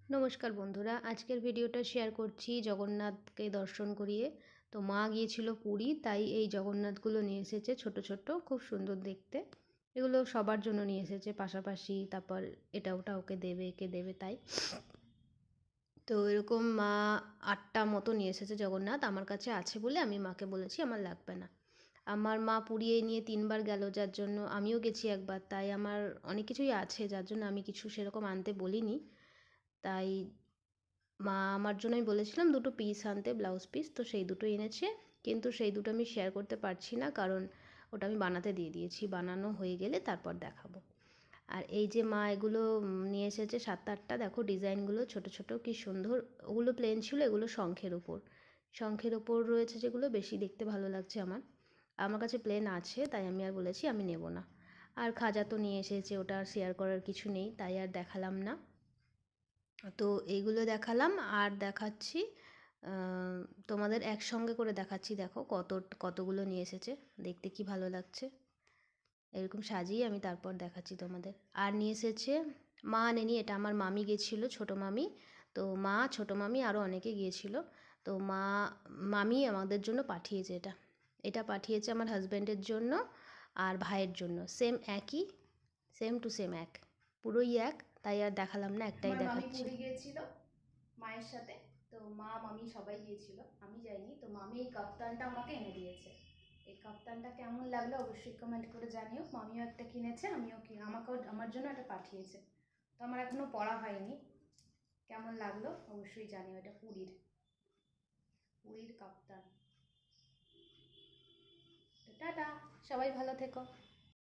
নমস্কার বন্ধুরা, আজকের ভিডিওটা শেয়ার করছি জগন্নাথকে দর্শন করিয়ে। তো মা গিয়েছিল পুরী, তাই এই জগন্নাথগুলো নিয়ে এসেছে ছোট ছোট, খুব সুন্দর দেখতে। এগুলো সবার জন্য নিয়ে এসেছে পাশাপাশি, তারপর এটা ওটা ওকে দেবে একে দেবে তাই। তো এরকম মা 8টা মতো নিয়ে এসেছে জগন্নাথ। আমার কাছে আছে বলে আমি মাকে বলেছি আমার লাগবে না। আমার মা পুরী এই নিয়ে 3বার গেল, যার জন্য আমিও গেছি একবার, তাই আমার অনেক কিছুই আছে, যার জন্য আমি কিছু সেরকম আনতে বলিনি। তাই মা আমার জন্যই বলেছিলাম দুটো পিস আনতে, ব্লাউজ পিস, তো সেই দুটো এনেছে। কিন্তু সেই দুটো আমি শেয়ার করতে পারছি না, কারণ ওটা আমি বানাতে দিয়ে দিয়েছি, বানানো হয়ে গেলে তারপর দেখাবো। আর এই যে মা এগুলো নিয়ে এসেছে 7-8টা, দেখো ডিজাইনগুলো ছোট ছোট কি সুন্দর। ওগুলো প্লেন ছিল, এগুলো শঙ্খের ওপর রয়েছে, যেগুলো বেশি দেখতে ভালো লাগছে আমার। আমার কাছে প্লেন আছে, তাই আমি আর বলেছি আমি নেব না। আর খাজা তো নিয়ে এসেছে, ওটা আর শেয়ার করার কিছু নেই, তাই আর দেখালাম না। তো এইগুলো দেখালাম আর দেখাচ্ছি তোমাদের একসঙ্গে করে দেখাচ্ছি। দেখো কতগুলো নিয়ে এসেছে, দেখতে কি ভালো লাগছে। এরকম সাজিয়ে আমি তারপর দেখাচ্ছি তোমাদের। আর নিয়ে এসেছে, মা আনেনি, এটা আমার মামি গেছিলো, ছোটো মামি। তো মা, ছোটো মামি আরও অনেকে গিয়েছিল। তো মামি আমাদের জন্য পাঠিয়েছে এটা। এটা পাঠিয়েছে আমার হাজব্যান্ডের জন্য আর ভাইয়ের জন্য, সেম একই, সেম টু সেম এক, পুরোই এক। তাই আর দেখালাম না, একটাই দেখাচ্ছি। পুরী গিয়েছিল মায়ের সাথে, তো মা মামি সবাই গিয়েছিল, আমি যাইনি। তো মামি এই কাপ্তানটা আমাকে এনে দিয়েছে। এই কাপ্তানটা কেমন লাগলো অবশ্যই কমেন্ট করে জানিও। মামিও একটা কিনেছে, আমাকেও আমার জন্য একটা পাঠিয়েছে। তো আমার এখনো পড়া হয়নি, কেমন লাগলো অবশ্যই জানিও। এটা পুরীর কাপ্তান। টাটা, সবাই ভালো থেকো।